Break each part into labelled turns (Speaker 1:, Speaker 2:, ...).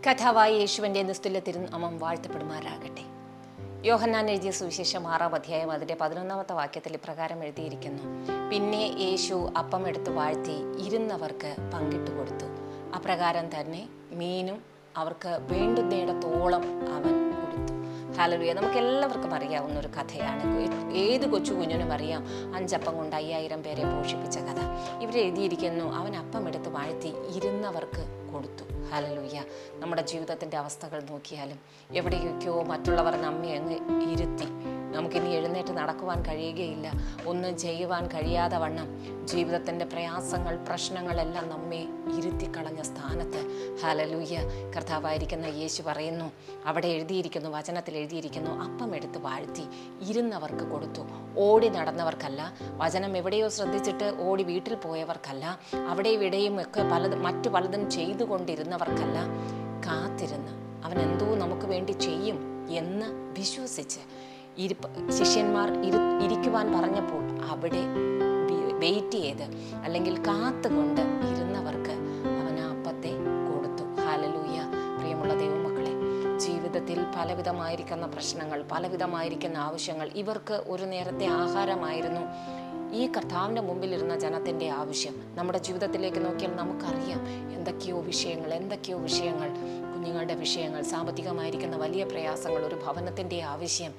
Speaker 1: കഥാവായി യേശുവിൻ്റെ നിസ്തുല്യ തിരുനാമം വാഴ്ത്തപ്പെടുമാറാകട്ടെ. യോഹന്നാൻ എഴുതിയ സുവിശേഷം 6-ാം അധ്യായം അതിൻ്റെ 11-ാമത്തെ വാക്യത്തിൽ ഇപ്രകാരം എഴുതിയിരിക്കുന്നു: പിന്നെ യേശു അപ്പം എടുത്ത് വാഴ്ത്തി ഇരുന്നവർക്ക് പങ്കിട്ട് കൊടുത്തു. അപ്രകാരം തന്നെ മീനും അവർക്ക് വേണ്ടുന്നിടത്തോളം അവൻ കൊടുത്തു. ഹല്ലേലൂയ. നമുക്ക് എല്ലാവർക്കും അറിയാവുന്ന ഒരു കഥയാണ്. ഏത് കൊച്ചു കുഞ്ഞിനും അറിയാം 5 അപ്പം കൊണ്ട് 5000 പേരെ പോഷിപ്പിച്ച കഥ. ഇവരെഴുതിയിരിക്കുന്നു, അവൻ അപ്പം എടുത്ത് വാഴ്ത്തി ഇരുന്നവർക്ക് കൊടുത്തു. ഹല്ലേലൂയ. നമ്മുടെ ജീവിതത്തിൻ്റെ അവസ്ഥകൾ നോക്കിയാലും എവിടെയൊക്കെയോ മറ്റുള്ളവർ നമ്മെ അങ്ങ് ഇരുത്തി നമുക്കിനി എഴുന്നേറ്റ് നടക്കുവാൻ കഴിയുകയില്ല, ഒന്നും ചെയ്യുവാൻ കഴിയാതെ വണ്ണം ജീവിതത്തിൻ്റെ പ്രയാസങ്ങൾ, പ്രശ്നങ്ങളെല്ലാം നമ്മെ ഇരുത്തിക്കളഞ്ഞ സ്ഥാനത്ത് ഹല്ലേലൂയ കർത്താവായിരിക്കുന്ന യേശു പറയുന്നു, അവിടെ എഴുതിയിരിക്കുന്നു, വചനത്തിൽ എഴുതിയിരിക്കുന്നു, അപ്പം എടുത്ത് വാഴ്ത്തി ഇരുന്നവർക്ക് കൊടുത്തു. ഓടി നടന്നവർക്കല്ല, വചനം എവിടെയോ ശ്രദ്ധിച്ചിട്ട് ഓടി വീട്ടിൽ പോയവർക്കല്ല, അവിടെ ഇവിടെയും ഒക്കെ മറ്റു പലതും ചെയ്തുകൊണ്ടിരുന്നവർക്കല്ല, കാത്തിരുന്ന് അവൻ എന്തോ നമുക്ക് വേണ്ടി ചെയ്യും എന്ന് വിശ്വസിച്ച് ശിഷ്യന്മാർ ഇരിക്കുവാൻ പറഞ്ഞപ്പോൾ അവിടെ വെയിറ്റ് ചെയ്ത് അല്ലെങ്കിൽ കാത്തുകൊണ്ട് ഇരുന്നവർക്ക് അവൻ ആ അപ്പത്തെ കൊടുത്തു. ഹല്ലേലൂയ. പ്രിയമുള്ള ദൈവമക്കളെ, ജീവിതത്തിൽ പലവിധമായിരിക്കുന്ന പ്രശ്നങ്ങൾ, പലവിധമായിരിക്കുന്ന ആവശ്യങ്ങൾ, ഇവർക്ക് ഒരു നേരത്തെ ആഹാരമായിരുന്നു ഈ കർത്താവിൻ്റെ മുമ്പിലിരുന്ന ജനത്തിൻ്റെ ആവശ്യം. നമ്മുടെ ജീവിതത്തിലേക്ക് നോക്കിയാൽ നമുക്കറിയാം എന്തൊക്കെയോ വിഷയങ്ങൾ, കുഞ്ഞുങ്ങളുടെ വിഷയങ്ങൾ, സാമ്പത്തികമായിരിക്കുന്ന വലിയ പ്രയാസങ്ങൾ, ഒരു ഭവനത്തിൻ്റെ ആവശ്യം,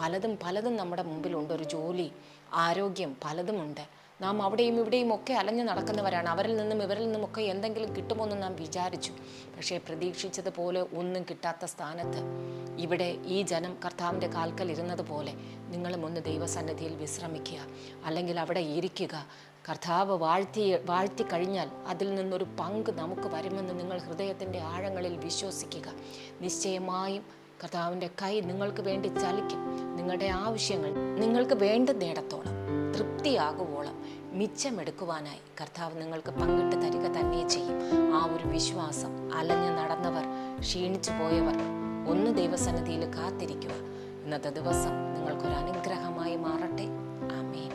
Speaker 1: പലതും നമ്മുടെ മുമ്പിലുണ്ട്. ഒരു ജോലി, ആരോഗ്യം, പലതുമുണ്ട്. നാം അവിടെയും ഇവിടെയും ഒക്കെ അലഞ്ഞു നടക്കുന്നവരാണ്. അവരിൽ നിന്നും ഇവരിൽ നിന്നുമൊക്കെ എന്തെങ്കിലും കിട്ടുമെന്ന് നാം വിചാരിച്ചു. പക്ഷേ പ്രതീക്ഷിച്ചതുപോലെ ഒന്നും കിട്ടാത്ത സ്ഥാനത്ത് ഇവിടെ ഈ ജനം കർത്താവിൻ്റെ കാൽക്കൽ ഇരുന്നത് പോലെ നിങ്ങളും ഒന്ന് ദൈവസന്നിധിയിൽ വിശ്രമിക്കുക, അല്ലെങ്കിൽ അവിടെ ഇരിക്കുക. കർത്താവ് വാഴ്ത്തി കഴിഞ്ഞാൽ അതിൽ നിന്നൊരു പങ്ക് നമുക്ക് വരുമെന്ന് നിങ്ങൾ ഹൃദയത്തിൻ്റെ ആഴങ്ങളിൽ വിശ്വസിക്കുക. നിശ്ചയമായും കർത്താവിൻ്റെ കൈ നിങ്ങൾക്ക് വേണ്ടി ചലിക്കും. നിങ്ങളുടെ ആവശ്യങ്ങൾ നിങ്ങൾക്ക് വേണ്ടുന്നിടത്തോളം തൃപ്തിയാകുവോളം മിച്ചമെടുക്കുവാനായി കർത്താവ് നിങ്ങൾക്ക് പങ്കിട്ട് തരിക തന്നെ ചെയ്യും. ആ ഒരു വിശ്വാസം, അലഞ്ഞു നടന്നവർ, ക്ഷീണിച്ചു പോയവർ ഒന്ന് ദൈവസന്നിധിയിൽ കാത്തിരിക്കുക. ഇന്നത്തെ ദിവസം നിങ്ങൾക്കൊരു അനുഗ്രഹമായി മാറട്ടെ. ആമേൻ.